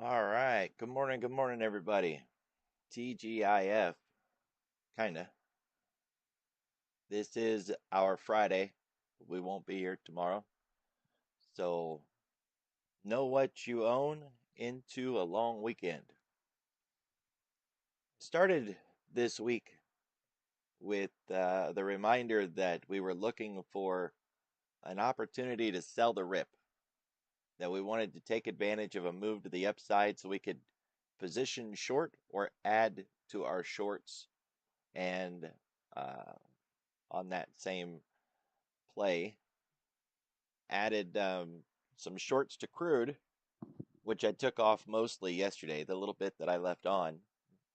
All right. Good morning, everybody. TGIF, kinda. This is our Friday. We won't be here tomorrow. So, know what you own into a long weekend. Started this week with the reminder that we were looking for an opportunity to sell the rip, that we wanted to take advantage of a move to the upside so we could position short or add to our shorts and uh, on that same play, added some shorts to crude, which I took off mostly yesterday. The little bit that I left on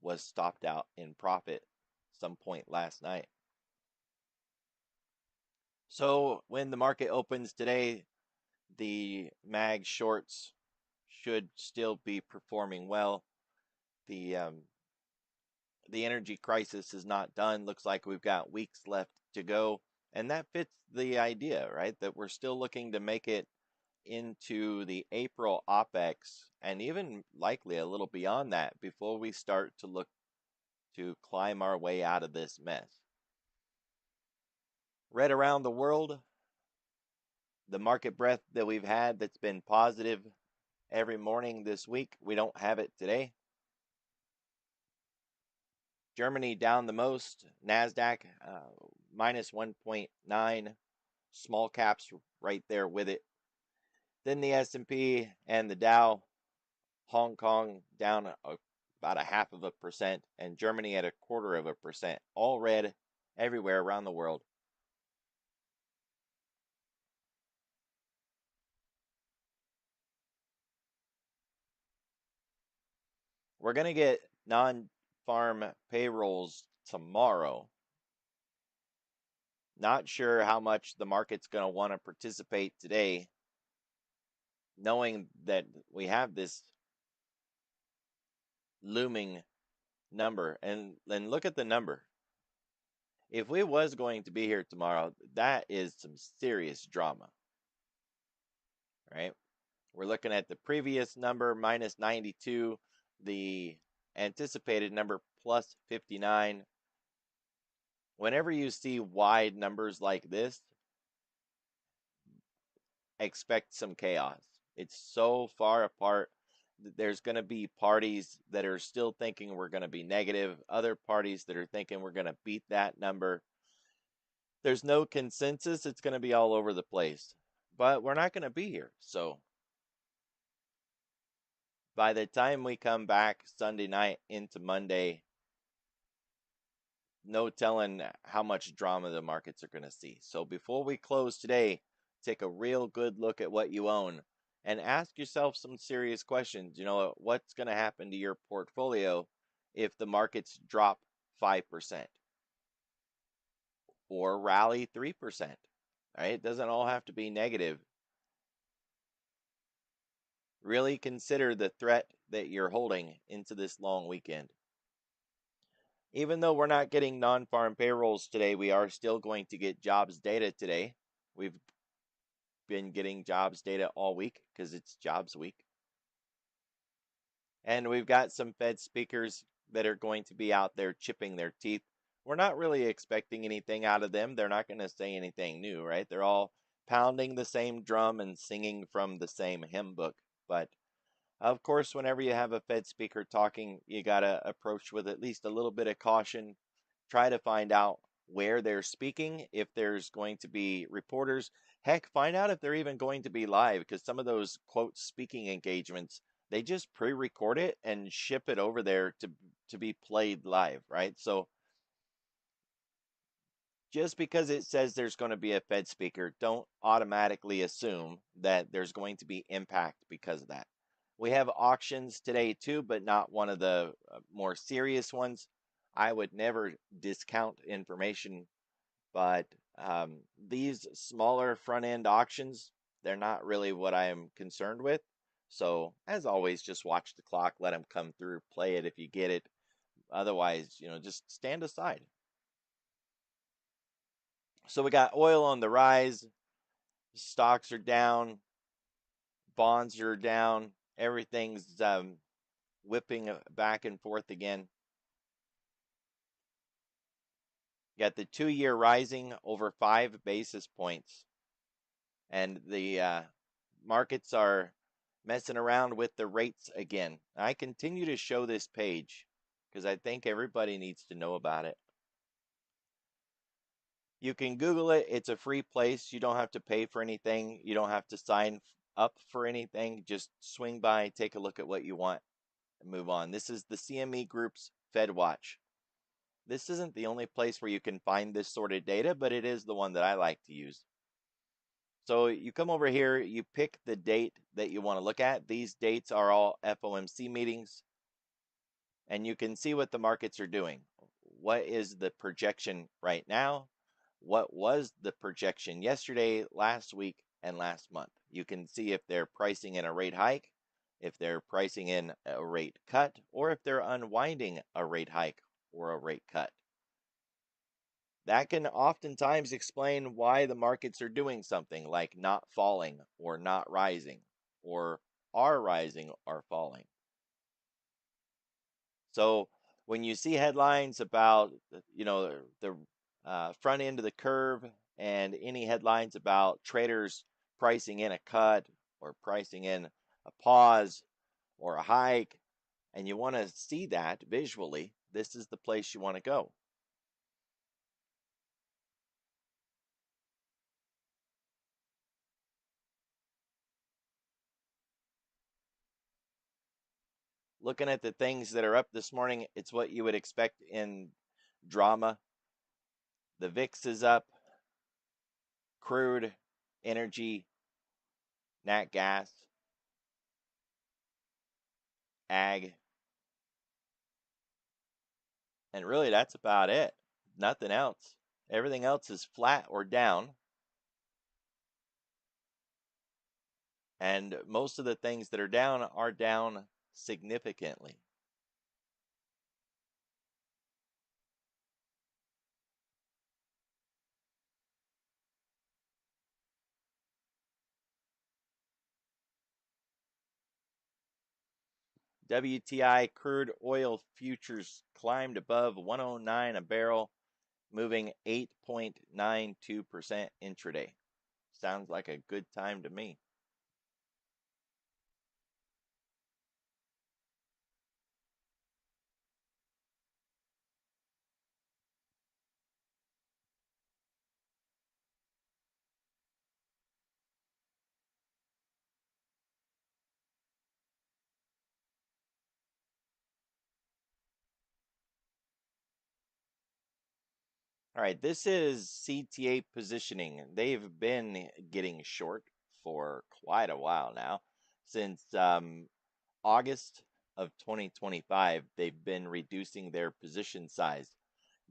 was stopped out in profit some point last night. So when the market opens today, the mag shorts should still be performing well. The energy crisis is not done. Looks like we've got weeks left to go. And that fits the idea, right? That we're still looking to make it into the April OPEX and even likely a little beyond that before we start to look to climb our way out of this mess. Read around the world, the market breadth that we've had that's been positive every morning this week, we don't have it today. Germany down the most, NASDAQ minus 1.9, small caps right there with it. Then the S&P and the Dow, Hong Kong down about 0.5%, and Germany at 0.25%. All red everywhere around the world. We're going to get non-farm payrolls tomorrow. Not sure how much the market's going to want to participate today, knowing that we have this looming number. And look at the number. If we was going to be here tomorrow, that is some serious drama, right? We're looking at the previous number minus 92, the anticipated number plus 59. Whenever you see wide numbers like this, expect some chaos. It's so far apart that there's going to be parties that are still thinking we're going to be negative, other parties that are thinking we're going to beat that number. There's no consensus. It's going to be all over the place. But we're not going to be here. So by the time we come back Sunday night into Monday, no telling how much drama the markets are going to see. So before we close today, take a real good look at what you own and ask yourself some serious questions. You know, what's going to happen to your portfolio if the markets drop 5% or rally 3%? Right? It doesn't all have to be negative. Really consider the threat that you're holding into this long weekend. Even though we're not getting non-farm payrolls today, we are still going to get jobs data today. We've been getting jobs data all week because it's jobs week. And we've got some Fed speakers that are going to be out there chipping their teeth. We're not really expecting anything out of them. They're not going to say anything new, right? They're all pounding the same drum and singing from the same hymn book. But of course, whenever you have a Fed speaker talking, you got to approach with at least a little bit of caution. Try to find out where they're speaking, if there's going to be reporters. Heck, find out if they're even going to be live, because some of those, quote, speaking engagements, they just pre-record it and ship it over there to be played live, right? So just because it says there's going to be a Fed speaker, don't automatically assume that there's going to be impact because of that. We have auctions today too, but not one of the more serious ones. I would never discount information, but these smaller front end auctions, they're not really what I am concerned with. So as always, just watch the clock, let them come through, play it if you get it. Otherwise, just stand aside. So we got oil on the rise, stocks are down, bonds are down. Everything's whipping back and forth again. Got the 2-year rising over 5 basis points. And the markets are messing around with the rates again. I continue to show this page because I think everybody needs to know about it. You can Google it. It's a free place. You don't have to pay for anything. You don't have to sign up for anything. Just swing by, take a look at what you want, and move on. This is the CME Group's Fed Watch. This isn't the only place where you can find this sort of data, but it is the one that I like to use. So you come over here, you pick the date that you want to look at. These dates are all FOMC meetings, and you can see what the markets are doing. What is the projection right now? What was the projection yesterday, last week, and last month? You can see if they're pricing in a rate hike, if they're pricing in a rate cut, or if they're unwinding a rate hike or a rate cut. That can oftentimes explain why the markets are doing something like not falling or not rising or are rising or falling. So when you see headlines about, the front end of the curve and any headlines about traders pricing in a cut or pricing in a pause or a hike, and you want to see that visually, this is the place you want to go. Looking at the things that are up this morning, it's what you would expect in drama. The VIX is up, crude, energy, nat gas, ag, and really that's about it. Nothing else. Everything else is flat or down. And most of the things that are down significantly. WTI crude oil futures climbed above 109 a barrel, moving 8.92% intraday. Sounds like a good time to me. All right, this is CTA positioning. They've been getting short for quite a while now. Since August of 2025, they've been reducing their position size.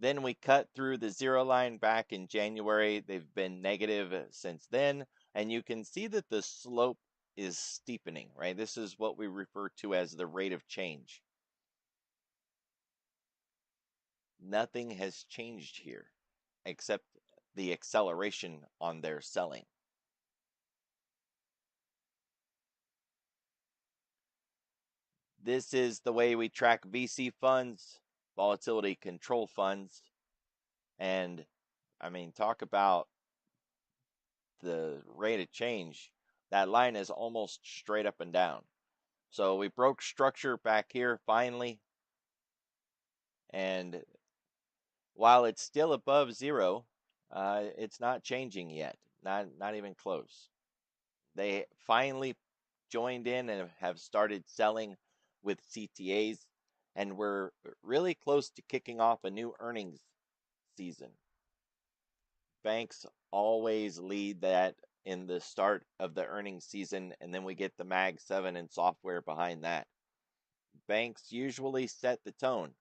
Then we cut through the zero line back in January. They've been negative since then. And you can see that the slope is steepening, right? This is what we refer to as the rate of change. Nothing has changed here except the acceleration on their selling. This is the way we track VC funds, volatility control funds, and I mean, talk about the rate of change. That line is almost straight up and down. So we broke structure back here finally, and while it's still above zero, it's not changing yet. Not even close. They finally joined in and have started selling with CTAs, and we're really close to kicking off a new earnings season. Banks always lead that in the start of the earnings season, and then we get the Mag 7 and software behind that. Banks usually set the tone.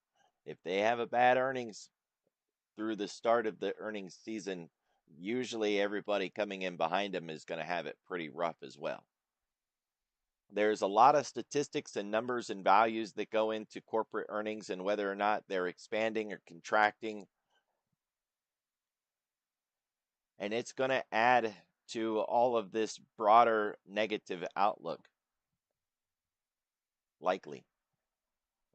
If they have a bad earnings through the start of the earnings season, usually everybody coming in behind them is going to have it pretty rough as well. There's a lot of statistics and numbers and values that go into corporate earnings and whether or not they're expanding or contracting. And it's going to add to all of this broader negative outlook. likely.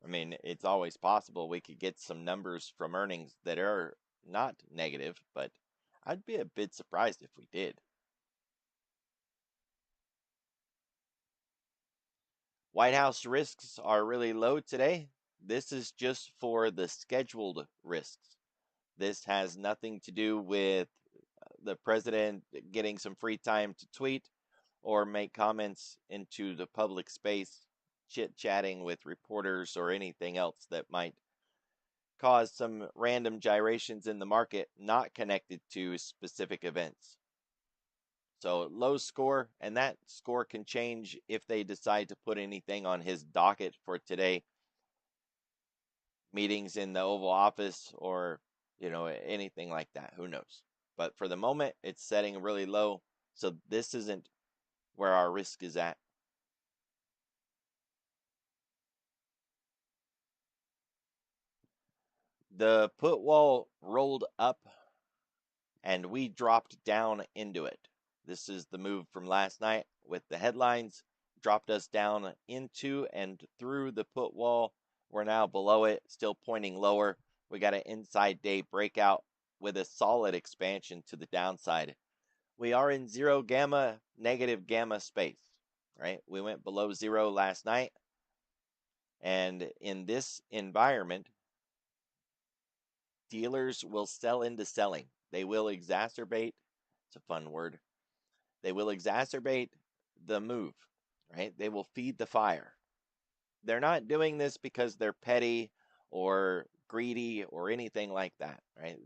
I mean, it's always possible we could get some numbers from earnings that are not negative, but I'd be a bit surprised if we did. White House risks are really low today. This is just for the scheduled risks. This has nothing to do with the president getting some free time to tweet or make comments into the public space, chit chatting with reporters or anything else that might cause some random gyrations in the market not connected to specific events. So low score, and that score can change if they decide to put anything on his docket for today, meetings in the Oval Office or, anything like that. Who knows? But for the moment, it's setting really low. So this isn't where our risk is at. The put wall rolled up and we dropped down into it. This is the move from last night with the headlines, dropped us down into and through the put wall. We're now below it, still pointing lower. We got an inside day breakout with a solid expansion to the downside. We are in zero gamma, negative gamma space, right? We went below zero last night. And in this environment, dealers will sell into selling. They will exacerbate, it's a fun word, they will exacerbate the move, right? They will feed the fire. They're not doing this because they're petty or greedy or anything like that, right?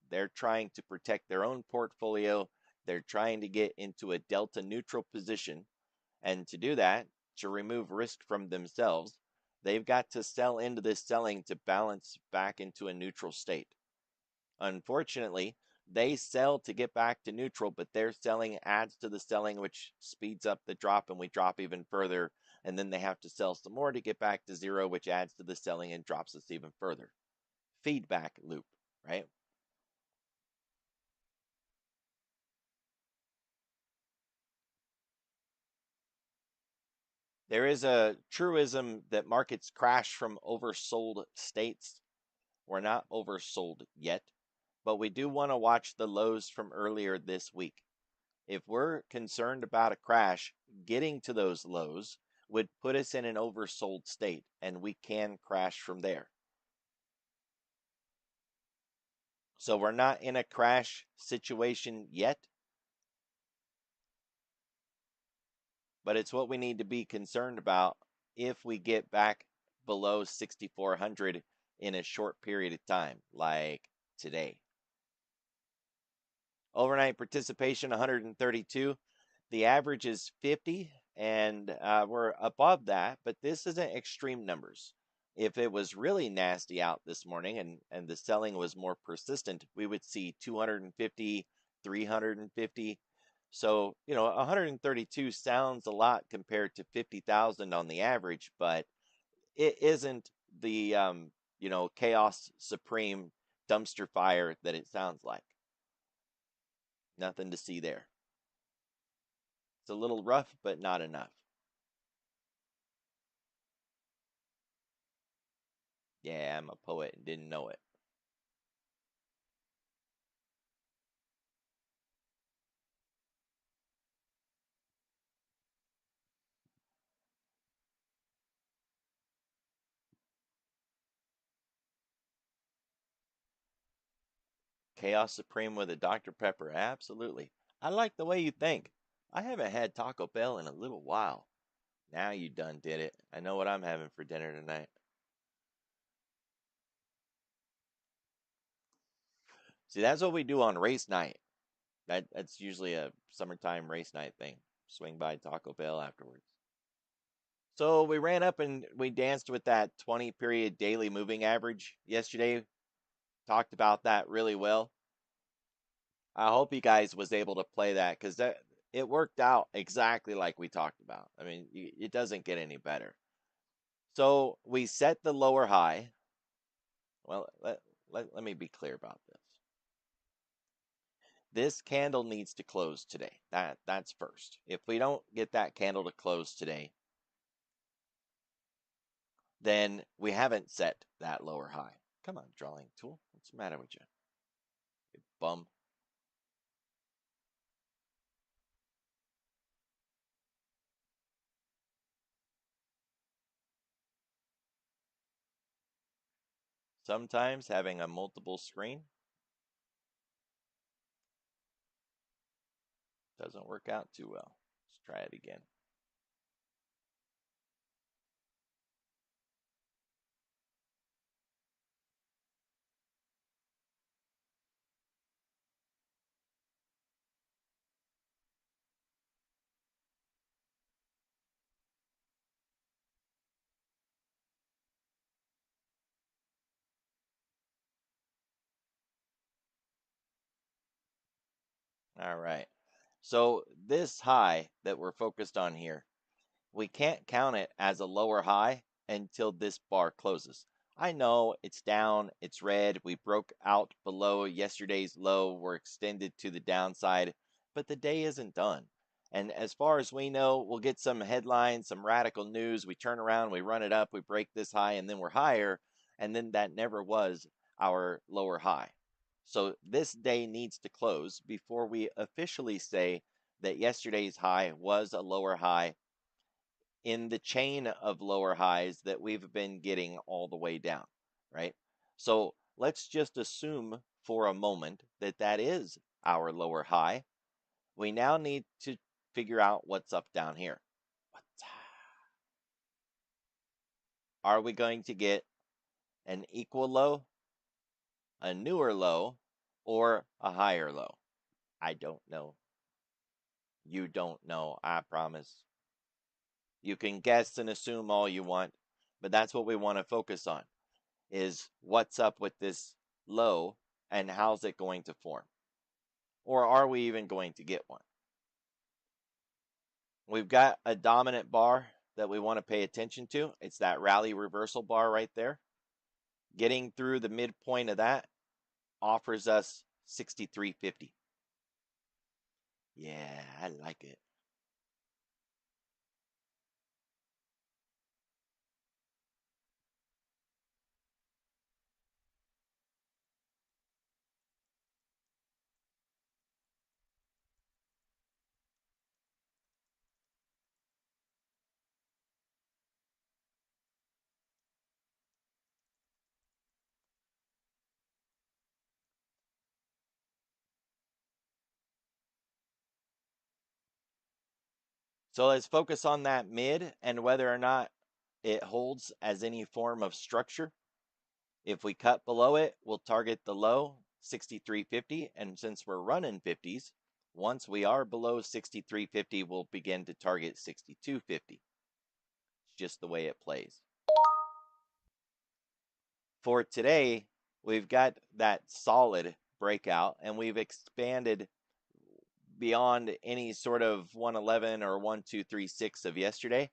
They're trying to protect their own portfolio. They're trying to get into a delta neutral position. And to do that, to remove risk from themselves, they've got to sell into this selling to balance back into a neutral state. Unfortunately, they sell to get back to neutral, but their selling adds to the selling, which speeds up the drop, and we drop even further. And then they have to sell some more to get back to zero, which adds to the selling and drops us even further. Feedback loop, right? There is a truism that markets crash from oversold states. We're not oversold yet, but we do want to watch the lows from earlier this week. If we're concerned about a crash, getting to those lows would put us in an oversold state, and we can crash from there. So we're not in a crash situation yet, but it's what we need to be concerned about if we get back below 6,400 in a short period of time, like today. Overnight participation 132. The average is 50, and we're above that, but this isn't extreme numbers. If it was really nasty out this morning and the selling was more persistent, we would see 250, 350. So, 132 sounds a lot compared to 50,000 on the average, but it isn't the, chaos supreme dumpster fire that it sounds like. Nothing to see there. It's a little rough, but not enough. Yeah, I'm a poet and didn't know it. Chaos Supreme with a Dr. Pepper. Absolutely. I like the way you think. I haven't had Taco Bell in a little while. Now you done did it. I know what I'm having for dinner tonight. See, that's what we do on race night. That's usually a summertime race night thing. Swing by Taco Bell afterwards. So we ran up and we danced with that 20 period daily moving average yesterday. Talked about that really well. I hope you guys was able to play that because that it worked out exactly like we talked about. I mean, it doesn't get any better. So we set the lower high. Well, let me be clear about this. This candle needs to close today. That's first. If we don't get that candle to close today, then we haven't set that lower high. Come on, drawing tool. What's the matter with you? You bum. Sometimes having a multiple screen doesn't work out too well. Let's try it again. All right. So this high that we're focused on here, we can't count it as a lower high until this bar closes. I know it's down, it's red, we broke out below yesterday's low, we're extended to the downside, but the day isn't done. And as far as we know, we'll get some headlines, some radical news, we turn around, we run it up, we break this high, and then we're higher, and then that never was our lower high. So this day needs to close before we officially say that yesterday's high was a lower high in the chain of lower highs that we've been getting all the way down, right? So let's just assume for a moment that that is our lower high. We now need to figure out what's up down here. Are we going to get an equal low, a newer low, or a higher low? I don't know. You don't know, I promise. You can guess and assume all you want, but that's what we want to focus on, is what's up with this low and how's it going to form? Or are we even going to get one? We've got a dominant bar that we want to pay attention to. It's that rally reversal bar right there. Getting through the midpoint of that offers us 63.50. Yeah, I like it. So let's focus on that mid and whether or not it holds as any form of structure. If we cut below it, we'll target the low, 63.50, and since we're running 50s, once we are below 63.50, we'll begin to target 62.50. It's just the way it plays. For today, we've got that solid breakout, and we've expanded beyond any sort of 111 or 1236 of yesterday.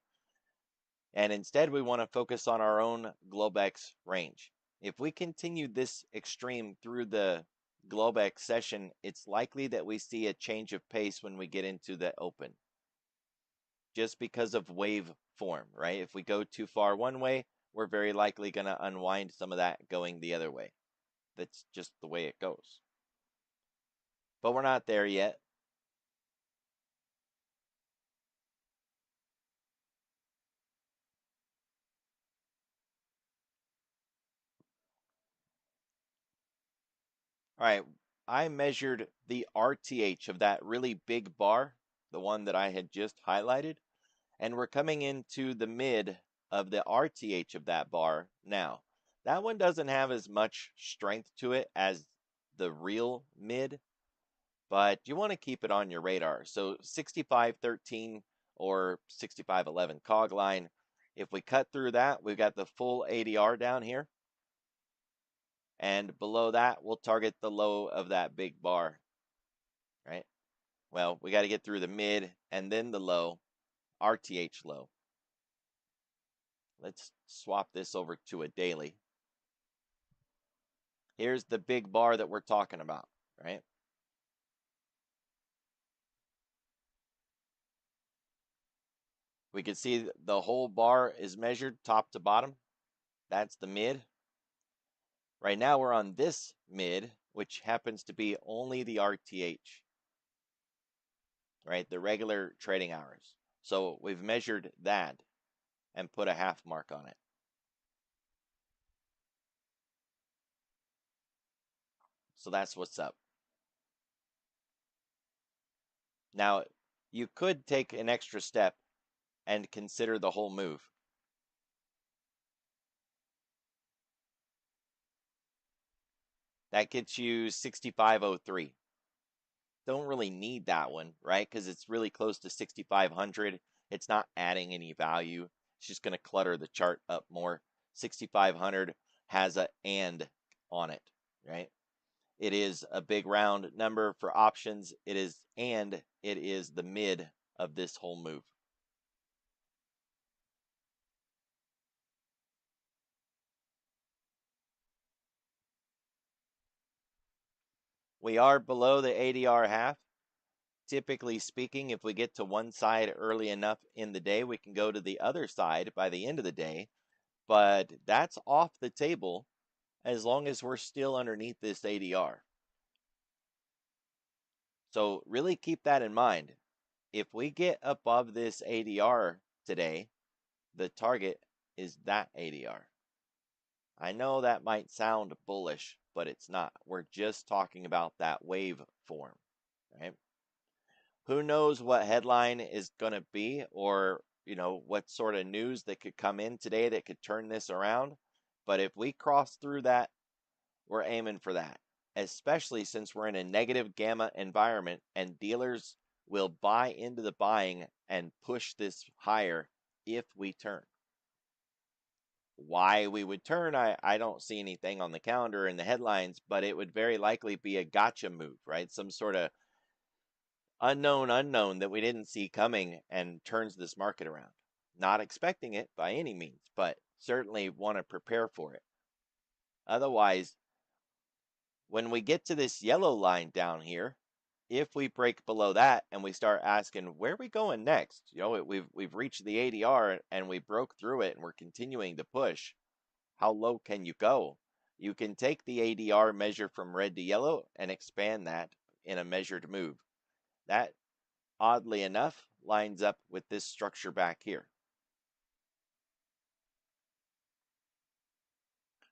And instead, we want to focus on our own Globex range. If we continue this extreme through the Globex session, it's likely that we see a change of pace when we get into the open, just because of wave form, right? If we go too far one way, we're very likely going to unwind some of that going the other way. That's just the way it goes. But we're not there yet. All right, I measured the RTH of that really big bar, the one that I had just highlighted, and we're coming into the mid of the RTH of that bar now. That one doesn't have as much strength to it as the real mid, but you want to keep it on your radar. So 6513 or 6511 cog line. If we cut through that, we've got the full ADR down here. And below that, we'll target the low of that big bar, right? Well, we got to get through the mid and then the low, RTH low. Let's swap this over to a daily. Here's the big bar that we're talking about, right? We can see the whole bar is measured top to bottom. That's the mid. Right now we're on this mid, which happens to be only the RTH, right? The regular trading hours. So we've measured that and put a half mark on it. So that's what's up. Now, you could take an extra step and consider the whole move. That gets you 6503. Don't really need that one, right? Because it's really close to 6500. It's not adding any value. It's just going to clutter the chart up more. 6500 has a and on it, right? It is a big round number for options. It is, and it is the mid of this whole move. We are below the ADR half. Typically speaking, if we get to one side early enough in the day, we can go to the other side by the end of the day. But that's off the table as long as we're still underneath this ADR. So really keep that in mind. If we get above this ADR today, the target is that ADR. I know that might sound bullish, but it's not. We're just talking about that wave form, right? Who knows what headline is going to be, or what sort of news that could come in today that could turn this around. But if we cross through that, we're aiming for that, especially since we're in a negative gamma environment and dealers will buy into the buying and push this higher if we turn. Why we would turn, I don't see anything on the calendar in the headlines, but it would very likely be a gotcha move, right? Some sort of unknown that we didn't see coming and turns this market around. Not expecting it by any means, but certainly want to prepare for it. Otherwise, when we get to this yellow line down here, if we break below that and we start asking where are we going next, we've reached the ADR and we broke through it and we're continuing to push. How low can you go? You can take the ADR measure from red to yellow and expand that in a measured move. That, oddly enough, lines up with this structure back here.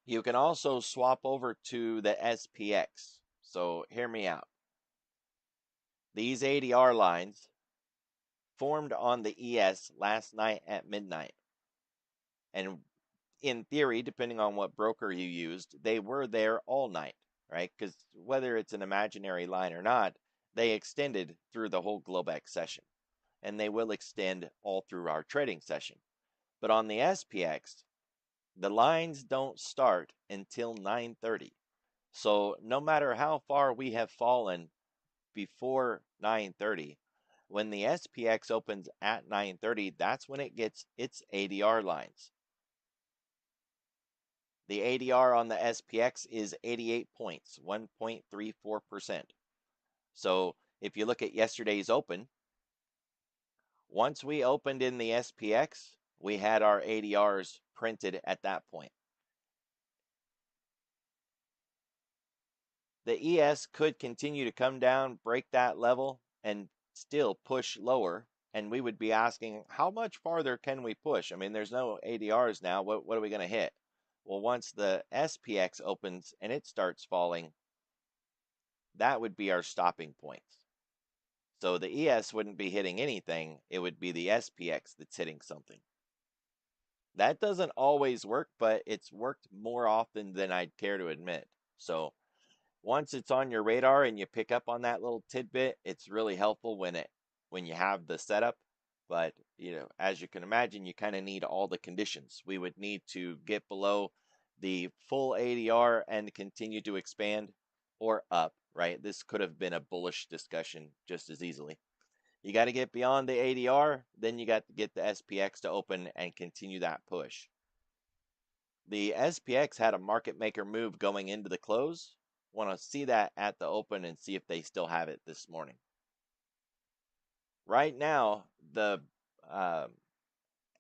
You can also swap over to the SPX. So hear me out. These ADR lines formed on the ES last night at midnight. And in theory, depending on what broker you used, they were there all night, right? Because whether it's an imaginary line or not, they extended through the whole Globex session. And they will extend all through our trading session. But on the SPX, the lines don't start until 9:30. So no matter how far we have fallen before 9:30, when the SPX opens at 9:30, that's when it gets its ADR lines. The ADR on the SPX is 88 points, 1.34%. So if you look at yesterday's open, once we opened in the SPX, we had our ADRs printed at that point. The ES could continue to come down, break that level, and still push lower. And we would be asking, how much farther can we push? I mean, there's no ADRs now. What are we going to hit? Well, once the SPX opens and it starts falling, that would be our stopping points. So the ES wouldn't be hitting anything. It would be the SPX that's hitting something. That doesn't always work, but it's worked more often than I'd care to admit. So once it's on your radar and you pick up on that little tidbit, it's really helpful when you have the setup. But as you can imagine, you kind of need all the conditions. We would need to get below the full ADR and continue to expand, or up, right? This could have been a bullish discussion just as easily. You got to get beyond the ADR, then you got to get the SPX to open and continue that push. The SPX had a market maker move going into the close. Want to see that at the open and see if they still have it this morning. Right now, the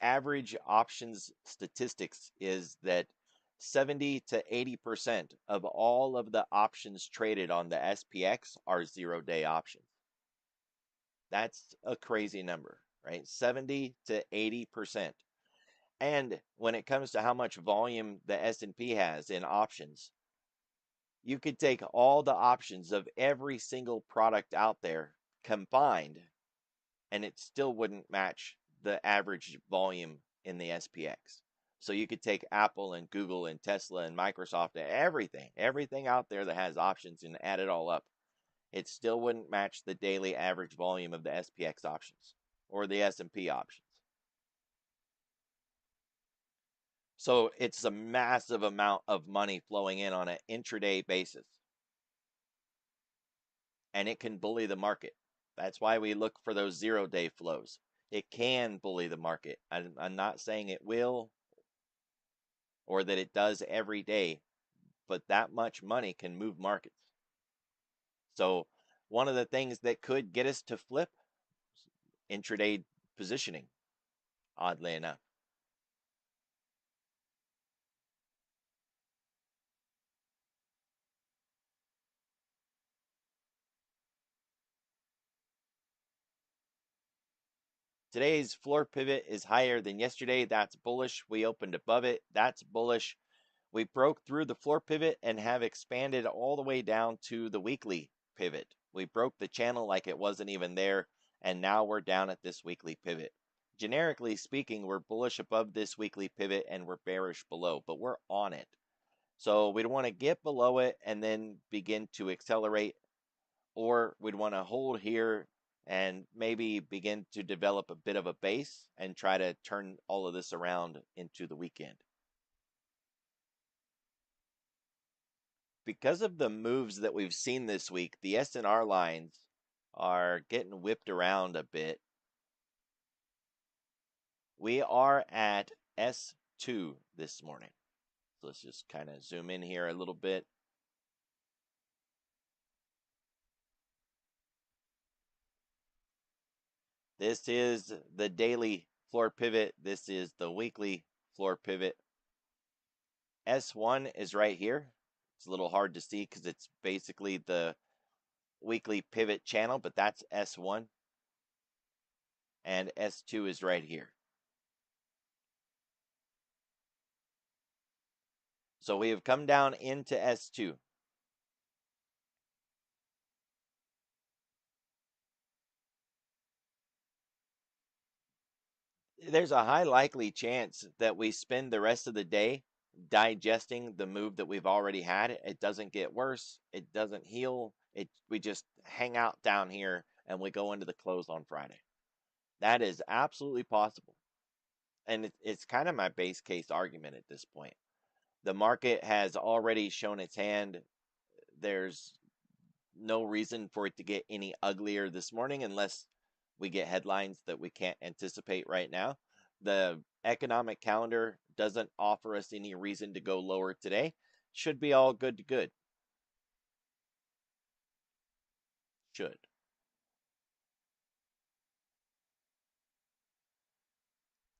average options statistics is that 70 to 80% of all of the options traded on the SPX are 0-day options. That's a crazy number, right? 70 to 80%. And when it comes to how much volume the S&P has in options, you could take all the options of every single product out there combined, and it still wouldn't match the average volume in the SPX. So you could take Apple and Google and Tesla and Microsoft and everything out there that has options and add it all up. It still wouldn't match the daily average volume of the SPX options or the S&P options. So it's a massive amount of money flowing in on an intraday basis, and it can bully the market. That's why we look for those 0-day flows. It can bully the market. I'm not saying it will or that it does every day, but that much money can move markets. So one of the things that could get us to flip, intraday positioning, oddly enough. Today's floor pivot is higher than yesterday. That's bullish. We opened above it. That's bullish. We broke through the floor pivot and have expanded all the way down to the weekly pivot. We broke the channel like it wasn't even there, and now we're down at this weekly pivot. Generically speaking, we're bullish above this weekly pivot and we're bearish below, but we're on it. So we'd want to get below it and then begin to accelerate, or we'd want to hold here and maybe begin to develop a bit of a base and try to turn all of this around into the weekend. Because of the moves that we've seen this week, the S&R lines are getting whipped around a bit. We are at S2 this morning. So let's just kind of zoom in here a little bit. This is the daily floor pivot. This is the weekly floor pivot. S1 is right here. It's a little hard to see because it's basically the weekly pivot channel, but that's S1. And S2 is right here. So we have come down into S2. There's a high likely chance that we spend the rest of the day digesting the move that we've already had. It doesn't get worse. It doesn't heal. We just hang out down here and we go into the close on Friday. That is absolutely possible. And it's kind of my base case argument at this point. The market has already shown its hand. There's no reason for it to get any uglier this morning unless we get headlines that we can't anticipate right now. The economic calendar doesn't offer us any reason to go lower today. Should be all good to good. Should.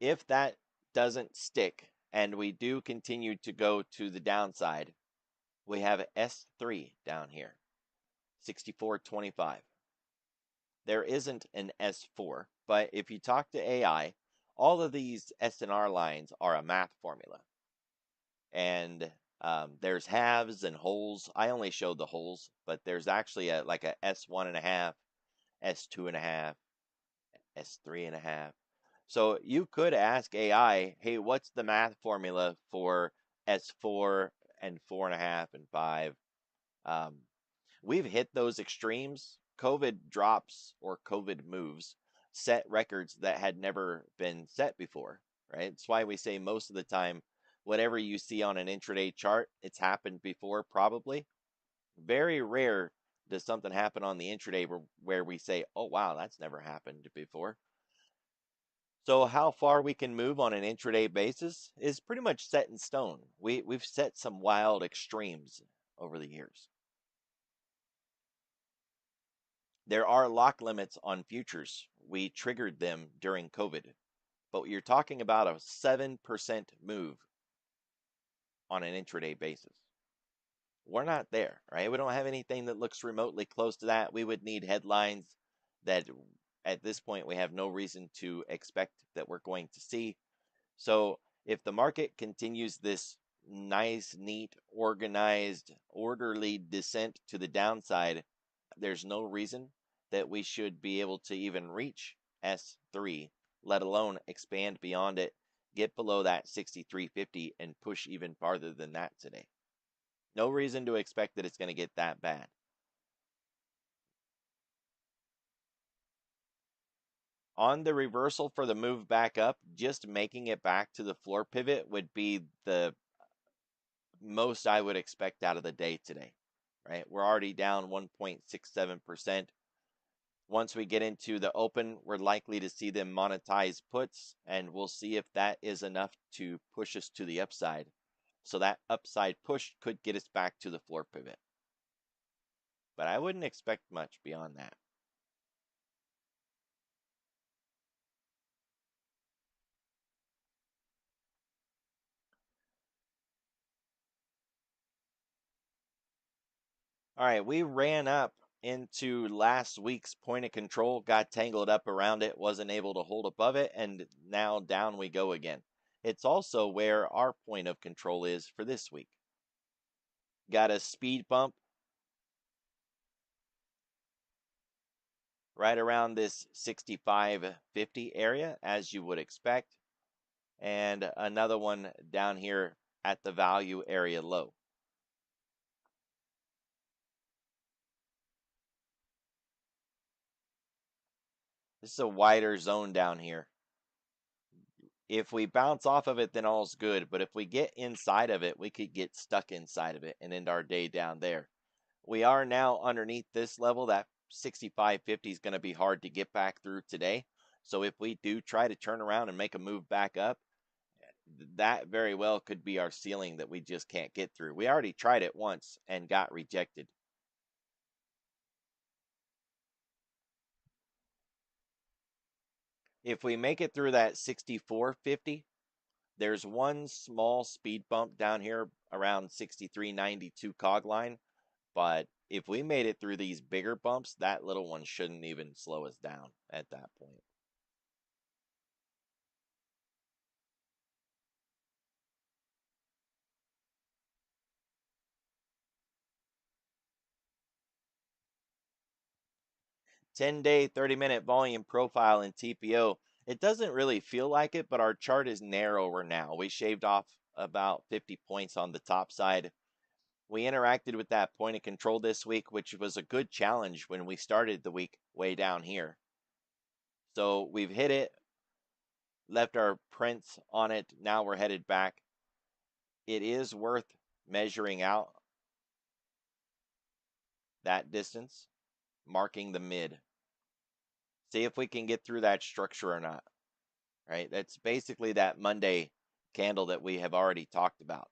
If that doesn't stick and we do continue to go to the downside, we have S3 down here, 64.25. There isn't an S4, but if you talk to AI, all of these S&R lines are a math formula. And there's halves and holes. I only showed the holes, but there's actually like a S1.5, S2.5, S3.5. So you could ask AI, hey, what's the math formula for S4 and 4.5 and 5? We've hit those extremes. COVID drops or COVID moves set records that had never been set before, right? That's why we say most of the time, whatever you see on an intraday chart, it's happened before probably. Very rare does something happen on the intraday where we say, oh, wow, that's never happened before. So how far we can move on an intraday basis is pretty much set in stone. We've set some wild extremes over the years. There are lock limits on futures. We triggered them during COVID, but you're talking about a 7% move. on an intraday basis. We're not there, right? We don't have anything that looks remotely close to that. We would need headlines that at this point we have no reason to expect that we're going to see. So if the market continues this nice, neat, organized, orderly descent to the downside, there's no reason that we should be able to even reach S3, let alone expand beyond it, get below that 63.50 and push even farther than that today. No reason to expect that it's going to get that bad. On the reversal for the move back up, just making it back to the floor pivot would be the most I would expect out of the day today, right? We're already down 1.67%. Once we get into the open, we're likely to see them monetize puts, and we'll see if that is enough to push us to the upside. So that upside push could get us back to the floor pivot. But I wouldn't expect much beyond that. All right, we ran up into last week's point of control, got tangled up around it, wasn't able to hold above it, and now down we go again. It's also where our point of control is for this week. Got a speed bump right around this 65.50 area, as you would expect, and another one down here at the value area low. This is a wider zone down here. If we bounce off of it, then all's good. But if we get inside of it, we could get stuck inside of it and end our day down there. We are now underneath this level. That 65.50 is going to be hard to get back through today. So if we do try to turn around and make a move back up, that very well could be our ceiling that we just can't get through. We already tried it once and got rejected. If we make it through that 64.50, there's one small speed bump down here around 63.92 cog line, but if we made it through these bigger bumps, that little one shouldn't even slow us down at that point. Ten-day, 30-minute volume profile in TPO. It doesn't really feel like it, but our chart is narrower now. We shaved off about 50 points on the top side. We interacted with that point of control this week, which was a good challenge when we started the week way down here. So we've hit it, left our prints on it. Now we're headed back. It is worth measuring out that distance, marking the mid. See if we can get through that structure or not, right? That's basically that Monday candle that we have already talked about.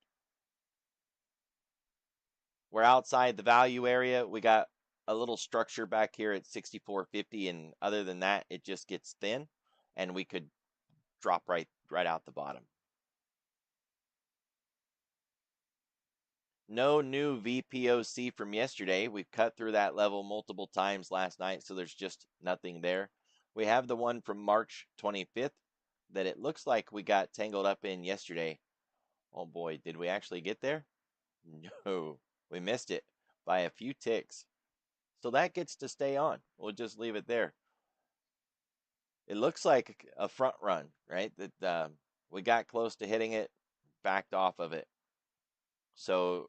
We're outside the value area. We got a little structure back here at 64.50, and other than that, it just gets thin, and we could drop right out the bottom. No new VPOC from yesterday. We've cut through that level multiple times last night, so there's just nothing there. We have the one from March 25th that it looks like we got tangled up in yesterday. Oh boy, did we actually get there? No, we missed it by a few ticks. So that gets to stay on. We'll just leave it there. It looks like a front run, right? That we got close to hitting it, backed off of it. So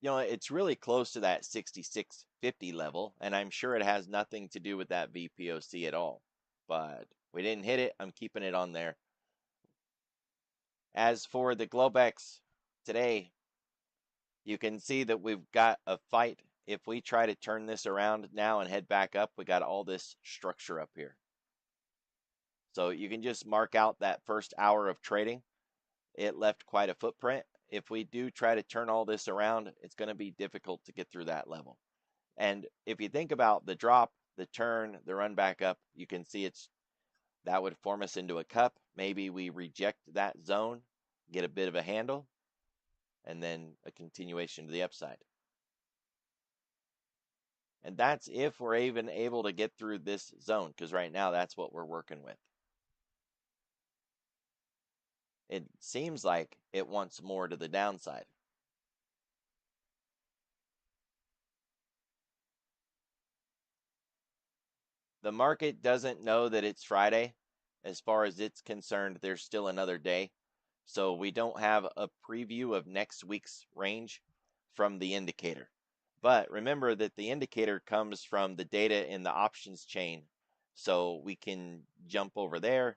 it's really close to that 66.50 level, and I'm sure it has nothing to do with that VPOC at all. But we didn't hit it. I'm keeping it on there. As for the Globex today, you can see that we've got a fight. If we try to turn this around now and head back up, we got all this structure up here. So you can just mark out that first hour of trading. It left quite a footprint. If we do try to turn all this around, it's going to be difficult to get through that level. And if you think about the drop, the turn, the run back up, you can see that would form us into a cup. Maybe we reject that zone, get a bit of a handle, and then a continuation to the upside. And that's if we're even able to get through this zone, because right now that's what we're working with. It seems like it wants more to the downside. The market doesn't know that it's Friday. As far as it's concerned, there's still another day. So we don't have a preview of next week's range from the indicator. But remember that the indicator comes from the data in the options chain. So we can jump over there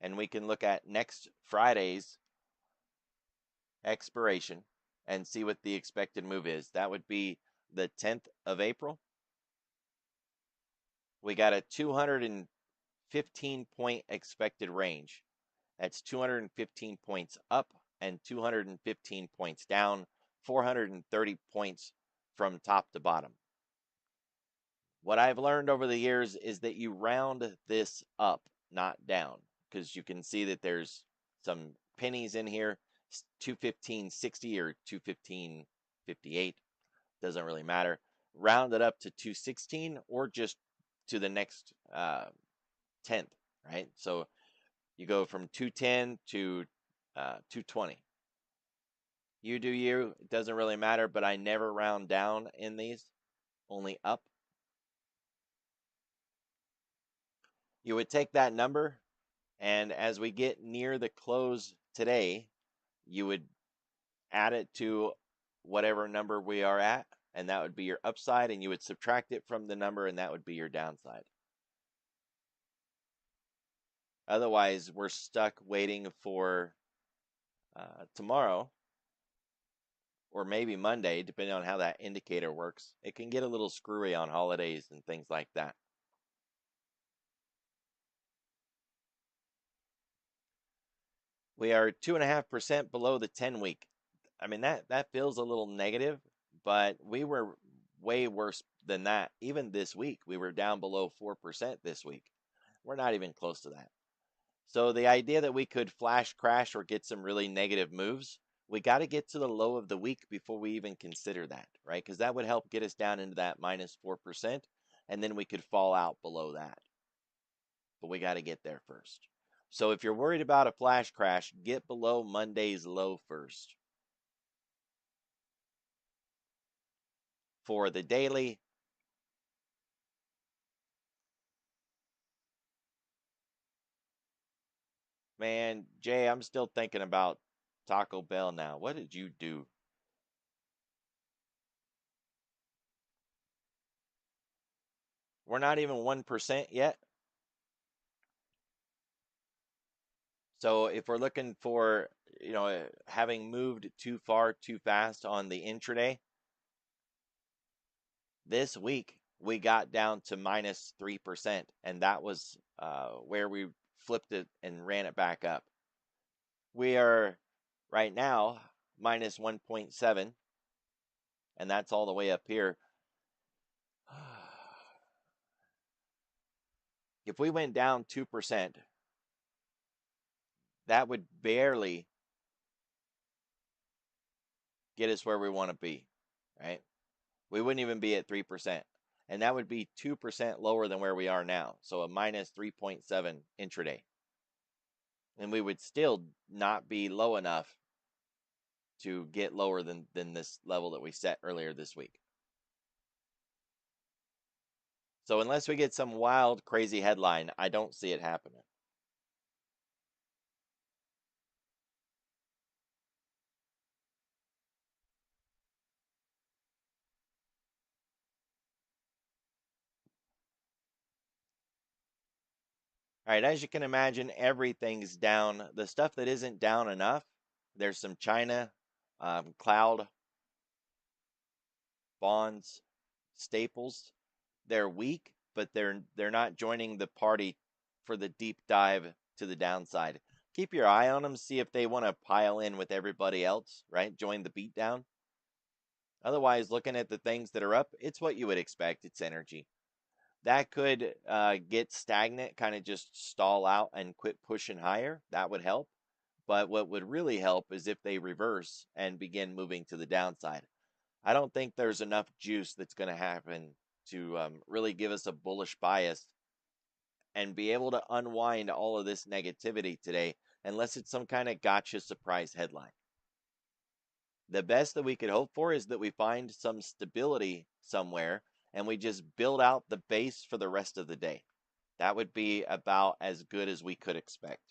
and we can look at next Friday's expiration and see what the expected move is. That would be the 10th of April. We got a 215 point expected range. That's 215 points up and 215 points down, 430 points from top to bottom. What I've learned over the years is that you round this up, not down, because you can see that there's some pennies in here, 215.60 or 215.58, doesn't really matter. Round it up to 216 or just to the next 10th, right? So you go from 210 to 220. You do you, it doesn't really matter, but I never round down in these, only up. You would take that number, and as we get near the close today, you would add it to whatever number we are at, and that would be your upside, and you would subtract it from the number, and that would be your downside. Otherwise, we're stuck waiting for tomorrow or maybe Monday, depending on how that indicator works. It can get a little screwy on holidays and things like that. We are 2.5% below the 10-week. I mean, that feels a little negative, but we were way worse than that. Even this week, we were down below 4% this week. We're not even close to that. So the idea that we could flash crash or get some really negative moves, we got to get to the low of the week before we even consider that, right? Because that would help get us down into that minus 4%, and then we could fall out below that. But we got to get there first. So if you're worried about a flash crash, get below Monday's low first. For the daily, man, Jay, I'm still thinking about Taco Bell now. What did you do? We're not even 1% yet. So if we're looking for, having moved too far too fast on the intraday, this week we got down to minus 3%, and that was where we flipped it and ran it back up. We are right now minus 1.7, and that's all the way up here. If we went down 2%, that would barely get us where we want to be, right? We wouldn't even be at 3%. And that would be 2% lower than where we are now. So a minus 3.7 intraday. And we would still not be low enough to get lower than this level that we set earlier this week. So unless we get some wild, crazy headline, I don't see it happening. All right, as you can imagine, everything's down. The stuff that isn't down enough, there's some China, cloud, bonds, staples. They're weak, but they're not joining the party for the deep dive to the downside. Keep your eye on them, see if they want to pile in with everybody else, right? Join the beatdown. Otherwise, looking at the things that are up, it's what you would expect. It's energy. That could get stagnant, kind of just stall out and quit pushing higher. That would help. But what would really help is if they reverse and begin moving to the downside. I don't think there's enough juice that's going to happen to really give us a bullish bias and be able to unwind all of this negativity today, unless it's some kind of gotcha surprise headline. The best that we could hope for is that we find some stability somewhere and we just build out the base for the rest of the day. That would be about as good as we could expect.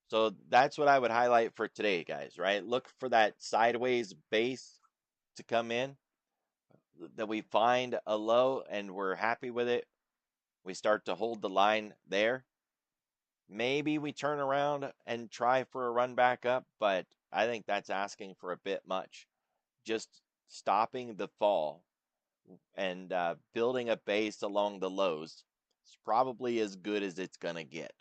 So that's what I would highlight for today, guys, right? Look for that sideways base to come in, that we find a low and we're happy with it. We start to hold the line there. Maybe we turn around and try for a run back up, but I think that's asking for a bit much. Just stopping the fall and building a base along the lows is probably as good as it's going to get.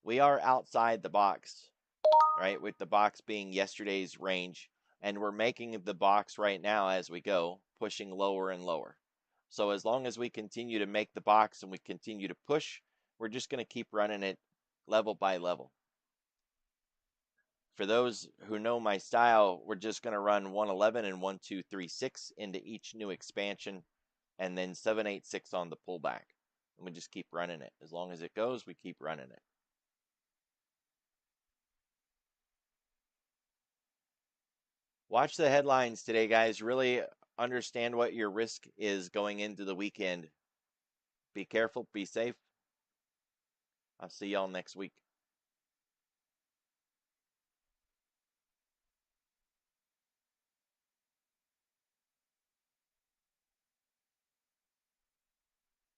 We are outside the box, right? With the box being yesterday's range, and we're making the box right now as we go, pushing lower and lower. So as long as we continue to make the box and we continue to push, we're just going to keep running it level by level. For those who know my style, we're just going to run 111 and 1236 into each new expansion, and then 786 on the pullback. And we just keep running it. As long as it goes, we keep running it. Watch the headlines today, guys. Really understand what your risk is going into the weekend. Be careful, be safe. I'll see y'all next week.